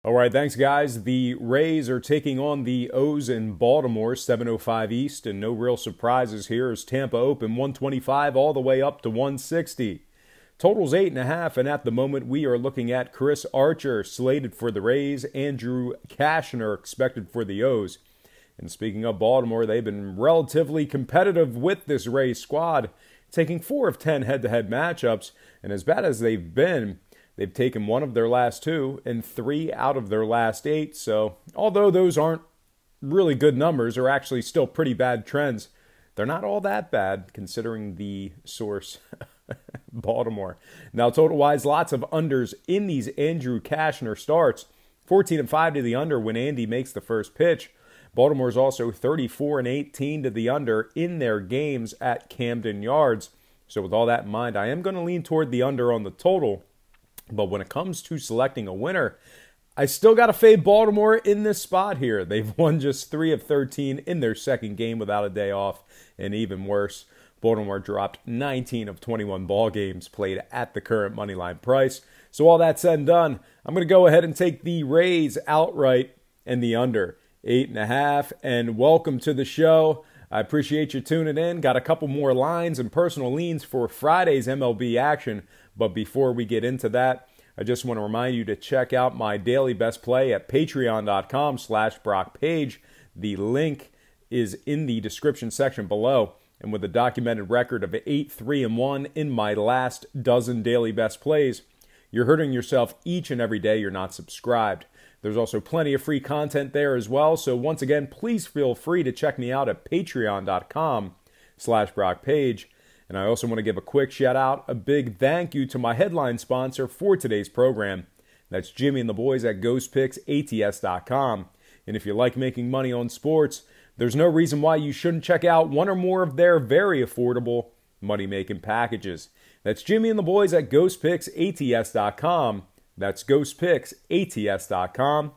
All right, thanks, guys. The Rays are taking on the O's in Baltimore, 7:05 East, and no real surprises here as Tampa open 125 all the way up to 160. Total's 8.5, and at the moment we are looking at Chris Archer slated for the Rays, Andrew Cashner expected for the O's. And speaking of Baltimore, they've been relatively competitive with this Rays squad, taking 4 of 10 head-to-head matchups, and as bad as they've been, they've taken 1 of their last 2 and 3 out of their last 8. So although those aren't really good numbers, or actually still pretty bad trends, they're not all that bad considering the source, Baltimore. Now, total-wise, lots of unders in these Andrew Cashner starts. 14-5 to the under when Andy makes the first pitch. Baltimore's also 34-18 to the under in their games at Camden Yards. So with all that in mind, I am going to lean toward the under on the total. But when it comes to selecting a winner, I still got to fade Baltimore in this spot here. They've won just 3 of 13 in their second game without a day off. And even worse, Baltimore dropped 19 of 21 ball games played at the current moneyline price. So all that said and done, I'm going to go ahead and take the Rays outright and the under 8.5. And welcome to the show. I appreciate you tuning in. Got a couple more lines and personal leans for Friday's MLB action. But before we get into that, I just want to remind you to check out my daily best play at patreon.com/BrockPage. The link is in the description section below. And with a documented record of 8-3-1 in my last dozen daily best plays, you're hurting yourself each and every day you're not subscribed. There's also plenty of free content there as well. So once again, please feel free to check me out at patreon.com/BrockPage. And I also want to give a quick shout out, a big thank you to my headline sponsor for today's program. That's Jimmy and the boys at GhostPicksATS.com. And if you like making money on sports, there's no reason why you shouldn't check out one or more of their very affordable money-making packages. That's Jimmy and the boys at GhostPicksATS.com. That's GhostPicksATS.com.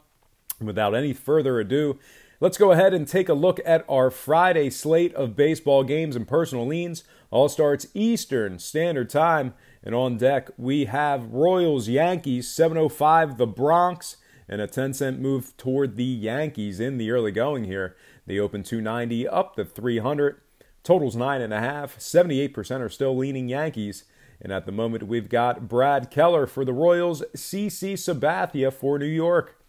Without any further ado, let's go ahead and take a look at our Friday slate of baseball games and personal leans. All starts Eastern Standard Time. And on deck, we have Royals-Yankees, 7:05, the Bronx, and a 10-cent move toward the Yankees in the early going here. They open 290 up to 300. Total's 9.5. 78% are still leaning Yankees. And at the moment, we've got Brad Keller for the Royals, CC Sabathia for New York.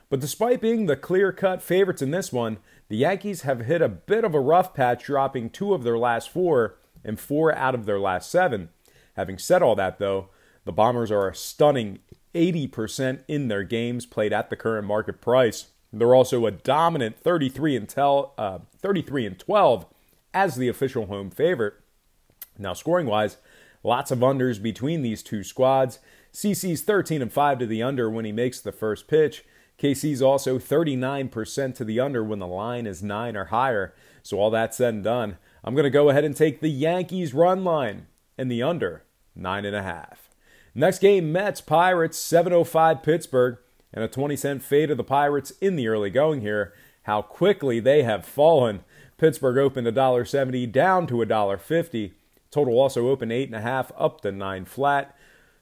But despite being the clear-cut favorites in this one, the Yankees have hit a bit of a rough patch, dropping 2 of their last 4 and 4 out of their last 7. Having said all that, though, the Bombers are a stunning 80% in their games played at the current market price. They're also a dominant 33-12 as the official home favorite. Now, scoring-wise, lots of unders between these two squads. CC's 13-5 to the under when he makes the first pitch. KC's also 39% to the under when the line is 9 or higher. So all that said and done, I'm going to go ahead and take the Yankees run line and the under 9.5. Next game, Mets-Pirates, 7:05 Pittsburgh, and a 20-cent fade of the Pirates in the early going here. How quickly they have fallen. Pittsburgh opened $1.70 down to $1.50. Total also opened 8.5 up to 9 flat.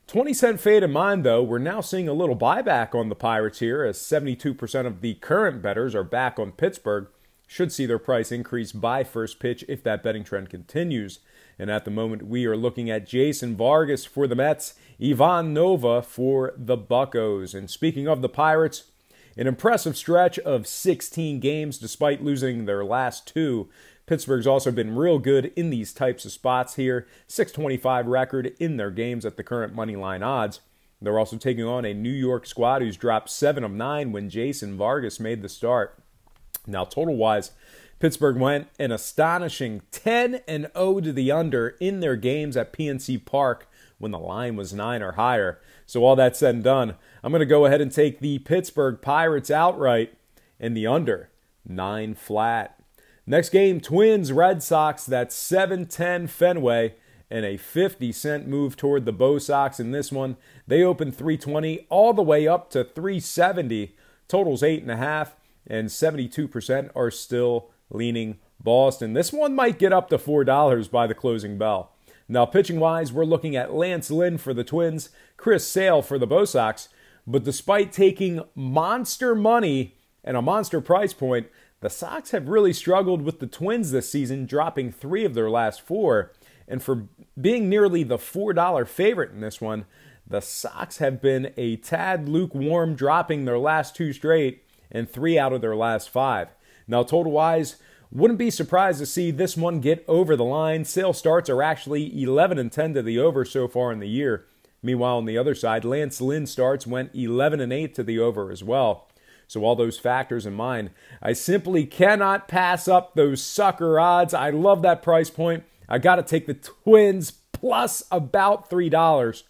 20-cent fade in mind, though, we're now seeing a little buyback on the Pirates here as 72% of the current bettors are back on Pittsburgh. Should see their price increase by first pitch if that betting trend continues. And at the moment, we are looking at Jason Vargas for the Mets, Ivan Nova for the Buccos. And speaking of the Pirates, an impressive stretch of 16 games despite losing their last 2. Pittsburgh's also been real good in these types of spots here. 625 record in their games at the current money line odds. They're also taking on a New York squad who's dropped 7 of 9 when Jason Vargas made the start. Now, total-wise, Pittsburgh went an astonishing 10-0 to the under in their games at PNC Park when the line was 9 or higher. So all that said and done, I'm going to go ahead and take the Pittsburgh Pirates outright and the under 9 flat. Next game, Twins-Red Sox. That's 7:10 Fenway and a 50-cent move toward the Bo Sox in this one. They opened 320 all the way up to 370. Total's 8.5, and 72% are still leaning Boston. This one might get up to $4 by the closing bell. Now, pitching-wise, we're looking at Lance Lynn for the Twins, Chris Sale for the Bo Sox. But despite taking monster money and a monster price point, the Sox have really struggled with the Twins this season, dropping 3 of their last 4. And for being nearly the $4 favorite in this one, the Sox have been a tad lukewarm, dropping their last 2 straight and 3 out of their last 5. Now, total-wise, wouldn't be surprised to see this one get over the line. Sale starts are actually 11-10 to the over so far in the year. Meanwhile, on the other side, Lance Lynn starts went 11-8 to the over as well. So all those factors in mind, I simply cannot pass up those sucker odds. I love that price point. I got to take the Twins plus about $3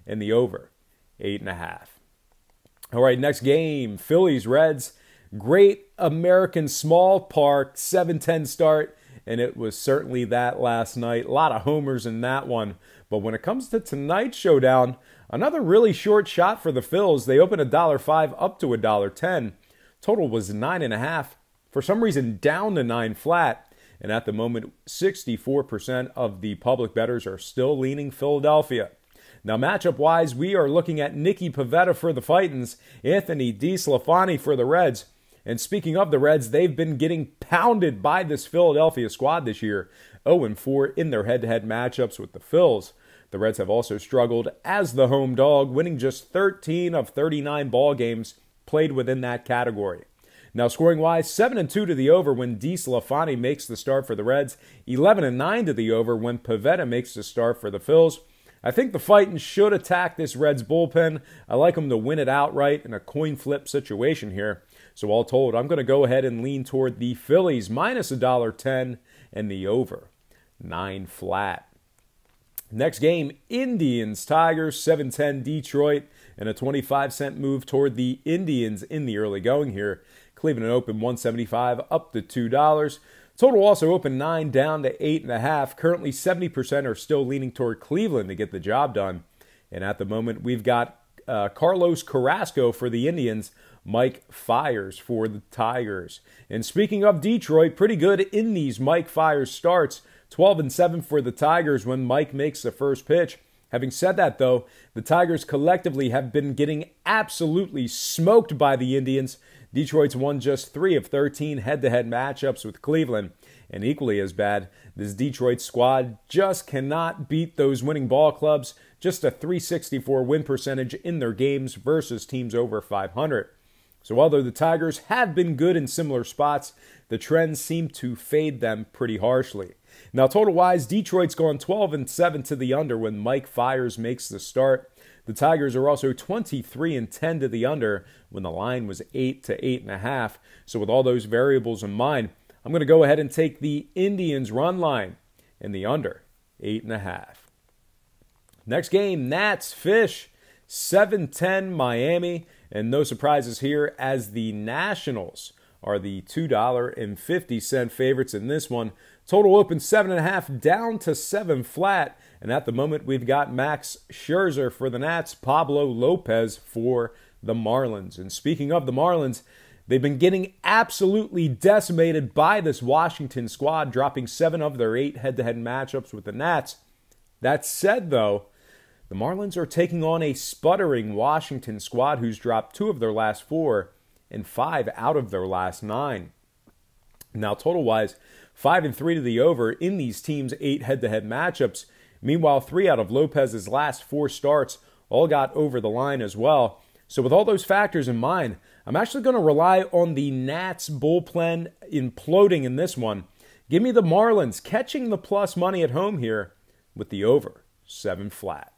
and the over 8.5. All right, next game, Phillies Reds. Great American small park, 7:10 start, and it was certainly that last night. A lot of homers in that one. But when it comes to tonight's showdown, another really short shot for the Phils. They opened $1.05 up to $1.10. Total was 9.5. For some reason, down to 9 flat. And at the moment, 64% of the public bettors are still leaning Philadelphia. Now, matchup-wise, we are looking at Nicky Pivetta for the Fightins, Anthony DeSclafani for the Reds. And speaking of the Reds, they've been getting pounded by this Philadelphia squad this year, 0-4 in their head-to-head matchups with the Phils. The Reds have also struggled as the home dog, winning just 13 of 39 ball games played within that category. Now, scoring-wise, 7-2 to the over when DeSclafani makes the start for the Reds, 11-9 to the over when Pivetta makes the start for the Phils. I think the Fightins should attack this Reds bullpen. I like them to win it outright in a coin flip situation here. So all told, I'm going to go ahead and lean toward the Phillies minus $1.10 and the over 9 flat. Next game, Indians-Tigers, 7-10 Detroit, and a 25-cent move toward the Indians in the early going here. Cleveland opened 175 up to $2. Total also opened 9 down to 8.5. Currently 70% are still leaning toward Cleveland to get the job done. And at the moment, we've got Carlos Carrasco for the Indians, Mike Fiers for the Tigers. And speaking of Detroit, pretty good in these Mike Fiers starts. 12-7 for the Tigers when Mike makes the first pitch. Having said that, though, the Tigers collectively have been getting absolutely smoked by the Indians. Detroit's won just 3 of 13 head-to-head matchups with Cleveland. And equally as bad, this Detroit squad just cannot beat those winning ball clubs. Just a .364 win percentage in their games versus teams over 500. So although the Tigers have been good in similar spots, the trends seem to fade them pretty harshly. Now, total-wise, Detroit's gone 12-7 to the under when Mike Fiers makes the start. The Tigers are also 23-10 to the under when the line was 8 to 8.5. So with all those variables in mind, I'm going to go ahead and take the Indians run line in the under 8.5. Next game, Nats Fish, 7-10 Miami. And no surprises here as the Nationals are the $2.50 favorites in this one. Total open 7.5 down to 7 flat. And at the moment, we've got Max Scherzer for the Nats, Pablo Lopez for the Marlins. And speaking of the Marlins, they've been getting absolutely decimated by this Washington squad, dropping 7 of their 8 head-to-head matchups with the Nats. That said, though, the Marlins are taking on a sputtering Washington squad who's dropped 2 of their last 4 and 5 out of their last 9. Now, total-wise, 5-3 to the over in these teams' 8 head-to-head matchups. Meanwhile, 3 out of Lopez's last 4 starts all got over the line as well. So with all those factors in mind, I'm actually going to rely on the Nats bullpen imploding in this one. Give me the Marlins catching the plus money at home here with the over 7 flat.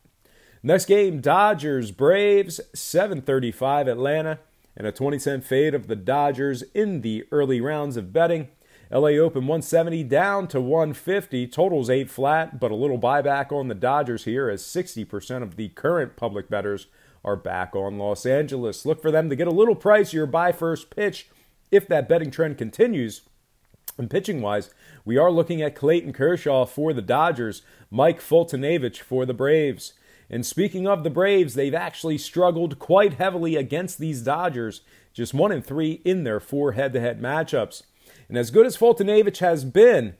Next game, Dodgers-Braves, 7:35 Atlanta, and a 20-cent fade of the Dodgers in the early rounds of betting. LA open 170 down to 150. Totals 8 flat, but a little buyback on the Dodgers here as 60% of the current public bettors are back on Los Angeles. Look for them to get a little pricier by first pitch if that betting trend continues. And pitching-wise, we are looking at Clayton Kershaw for the Dodgers, Mike Fultonavich for the Braves. And speaking of the Braves, they've actually struggled quite heavily against these Dodgers, just 1-3 in their 4 head-to-head matchups. And as good as Fultonavich has been,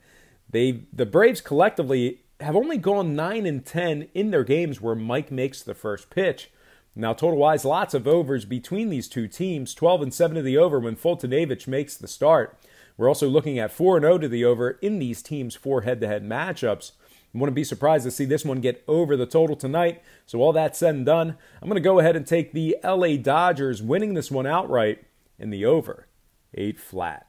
the Braves collectively have only gone 9-10 in their games where Mike makes the first pitch. Now, total-wise, lots of overs between these two teams, 12-7 to the over when Fultonavich makes the start. We're also looking at 4-0 to the over in these teams' 4 head-to-head matchups. I wouldn't be surprised to see this one get over the total tonight. So all that said and done, I'm going to go ahead and take the LA Dodgers winning this one outright in the over, 8 flat.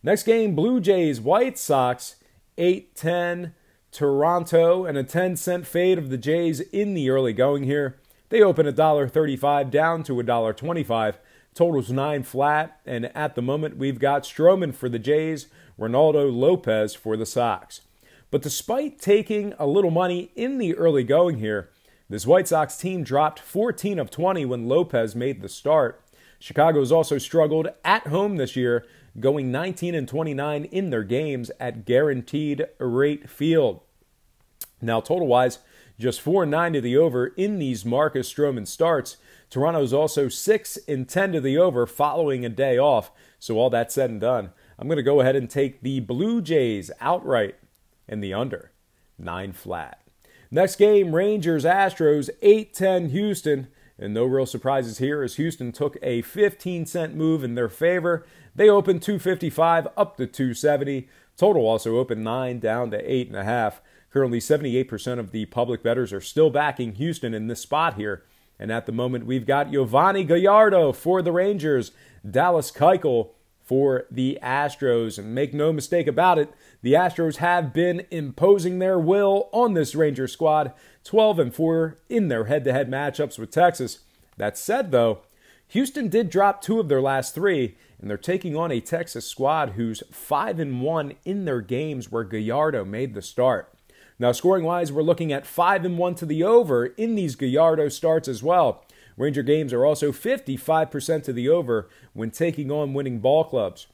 Next game, Blue Jays, White Sox, 8-10, Toronto, and a 10-cent fade of the Jays in the early going here. They open $1.35 down to $1.25. Totals 9 flat, and at the moment we've got Stroman for the Jays, Ronaldo Lopez for the Sox. But despite taking a little money in the early going here, this White Sox team dropped 14 of 20 when Lopez made the start. Chicago's also struggled at home this year, going 19-29 in their games at Guaranteed Rate Field. Now, total-wise, just 4-9 to the over in these Marcus Stroman starts. Toronto's also 6-10 to the over following a day off. So all that said and done, I'm going to go ahead and take the Blue Jays outright and the under, 9 flat. Next game, Rangers Astros, 8-10 Houston. And no real surprises here as Houston took a 15-cent move in their favor. They opened 255 up to 270. Total also opened 9 down to 8.5. Currently, 78% of the public bettors are still backing Houston in this spot here. And at the moment, we've got Giovanni Gallardo for the Rangers, Dallas Keuchel for the Astros. And make no mistake about it, the Astros have been imposing their will on this Rangers squad, 12-4 in their head-to-head matchups with Texas. That said, though, Houston did drop 2 of their last 3, and they're taking on a Texas squad who's 5-1 in their games where Gallardo made the start. Now, scoring-wise, we're looking at 5-1 to the over in these Gallardo starts as well. Ranger games are also 55% to the over when taking on winning ball clubs.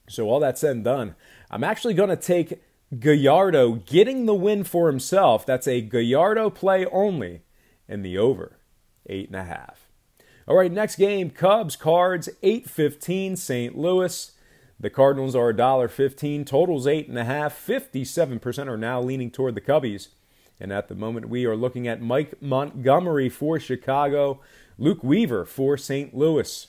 So all that said and done, I'm actually going to take Gallardo getting the win for himself. That's a Gallardo play only in the over, 8.5. All right, next game, Cubs, Cards, 8-15, St. Louis. The Cardinals are $1.15, totals 8.5, 57% are now leaning toward the Cubbies. And at the moment, we are looking at Mike Montgomery for Chicago, Luke Weaver for St. Louis.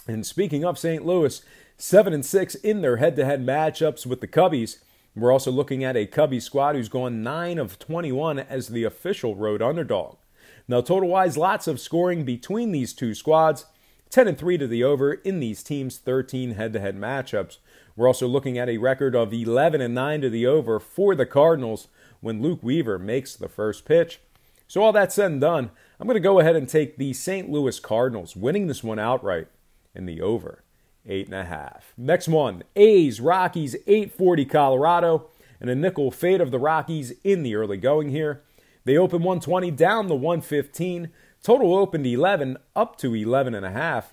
And speaking of St. Louis, 7-6 in their head-to-head matchups with the Cubbies. We're also looking at a Cubbies squad who's gone 9 of 21 as the official road underdog. Now, total-wise, lots of scoring between these two squads. 10-3 to the over in these teams' 13 head-to-head matchups. We're also looking at a record of 11-9 to the over for the Cardinals when Luke Weaver makes the first pitch. So all that said and done, I'm going to go ahead and take the St. Louis Cardinals, winning this one outright in the over, 8.5. Next one, A's, Rockies, 840 Colorado, and a nickel fade of the Rockies in the early going here. They open 120 down to 115. Total opened 11 up to 11.5.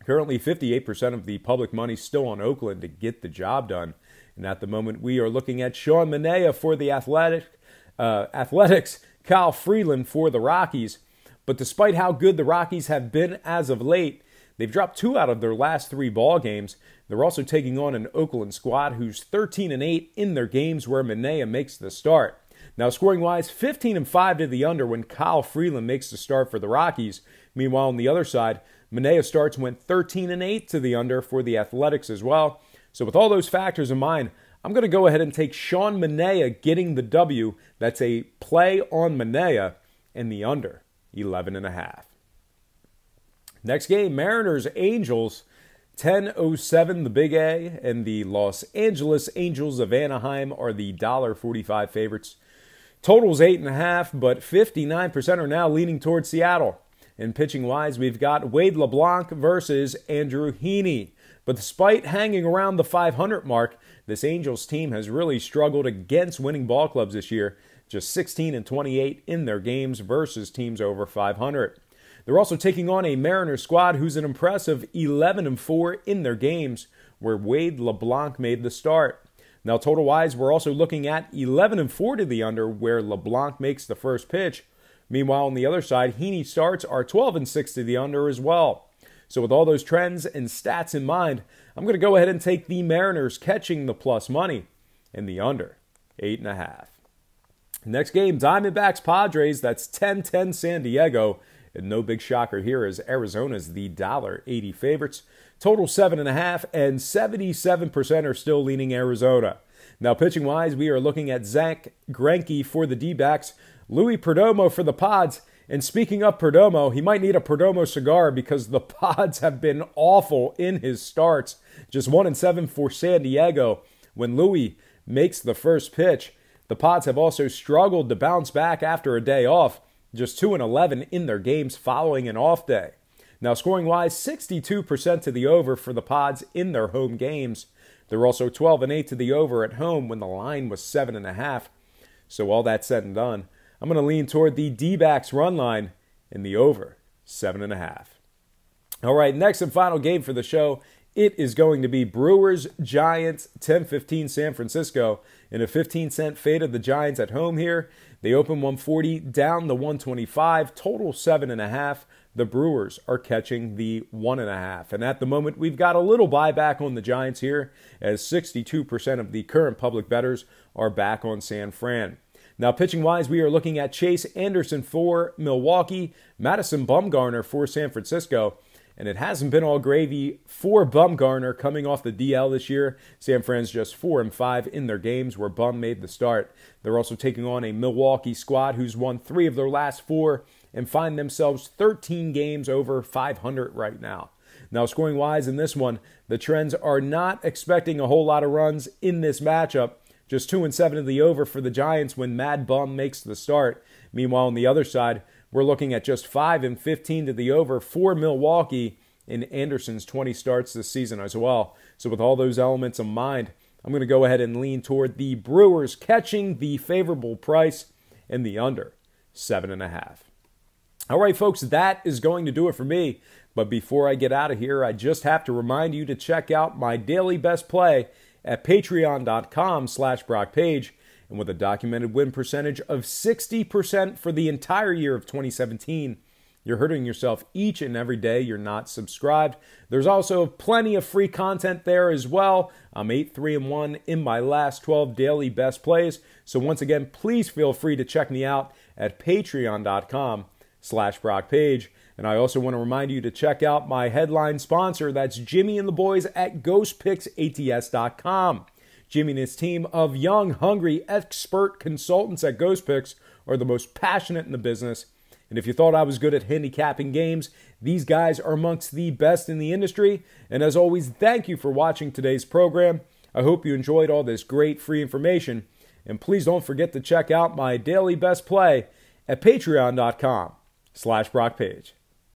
Currently, 58% of the public money still on Oakland to get the job done. And at the moment, we are looking at Sean Manaea for the Athletics, Kyle Freeland for the Rockies. But despite how good the Rockies have been as of late, they've dropped 2 out of their last 3 ball games. They're also taking on an Oakland squad who's 13-8 in their games where Manaea makes the start. Now, scoring-wise, 15-5 to the under when Kyle Freeland makes the start for the Rockies. Meanwhile, on the other side, Manaea starts went 13-8 to the under for the Athletics as well. So with all those factors in mind, I'm going to go ahead and take Sean Manaea getting the W. That's a play on Manaea and the under, 11.5. Next game, Mariners, Angels, 10-07 the Big A, and the Los Angeles Angels of Anaheim are the $1.45 favorites. Total's 8.5, but 59% are now leaning towards Seattle. And pitching-wise, we've got Wade LeBlanc versus Andrew Heaney. But despite hanging around the 500 mark, this Angels team has really struggled against winning ball clubs this year. Just 16-28 in their games versus teams over 500. They're also taking on a Mariners squad who's an impressive 11-4 in their games, where Wade LeBlanc made the start. Now, total-wise, we're also looking at 11-4 to the under, where LeBlanc makes the first pitch. Meanwhile, on the other side, Heaney starts are 12-6 to the under as well. So with all those trends and stats in mind, I'm going to go ahead and take the Mariners catching the plus money and the under, 8.5. Next game, Diamondbacks Padres. That's 10-10 San Diego. And no big shocker here as Arizona's the $1.80 favorites. Total 7.5, and 77% are still leaning Arizona. Now, pitching-wise, we are looking at Zach Greinke for the D-backs, Louis Perdomo for the Pods. And speaking of Perdomo, he might need a Perdomo cigar because the Pods have been awful in his starts. Just 1-7 for San Diego when Louis makes the first pitch. The Pods have also struggled to bounce back after a day off, just 2-11 in their games following an off day. Now, scoring-wise, 62% to the over for the Pods in their home games. They're also 12-8 to the over at home when the line was 7.5. So all that said and done, I'm going to lean toward the D-backs run line in the over 7.5. All right, next and final game for the show. It is going to be Brewers-Giants, 10-15 San Francisco. In a 15-cent fade of the Giants at home here. They open 140, down to 125, total 7.5. The Brewers are catching the 1.5. And at the moment, we've got a little buyback on the Giants here, as 62% of the current public bettors are back on San Fran. Now, pitching-wise, we are looking at Chase Anderson for Milwaukee, Madison Bumgarner for San Francisco. And it hasn't been all gravy for Bumgarner coming off the DL this year. San Fran's just 4-5 in their games where Bum made the start. They're also taking on a Milwaukee squad who's won 3 of their last 4 and find themselves 13 games over 500 right now. Now, scoring-wise in this one, the Trends are not expecting a whole lot of runs in this matchup. Just 2-7 to the over for the Giants when Mad Bum makes the start. Meanwhile, on the other side, we're looking at just 5-15 to the over for Milwaukee in Anderson's 20 starts this season as well. So with all those elements in mind, I'm going to go ahead and lean toward the Brewers catching the favorable price and the under 7.5. All right, folks, that is going to do it for me. But before I get out of here, I just have to remind you to check out my daily best play at patreon.com/BrockPage. And with a documented win percentage of 60% for the entire year of 2017, you're hurting yourself each and every day you're not subscribed. There's also plenty of free content there as well. I'm 8-3-1 in my last 12 daily best plays. So once again, please feel free to check me out at patreon.com/BrockPage. And I also want to remind you to check out my headline sponsor. That's Jimmy and the boys at GhostPicksATS.com. Jimmy and his team of young, hungry, expert consultants at Ghost Picks are the most passionate in the business. And if you thought I was good at handicapping games, these guys are amongst the best in the industry. And as always, thank you for watching today's program. I hope you enjoyed all this great free information. And please don't forget to check out my daily best play at patreon.com/BrockPage.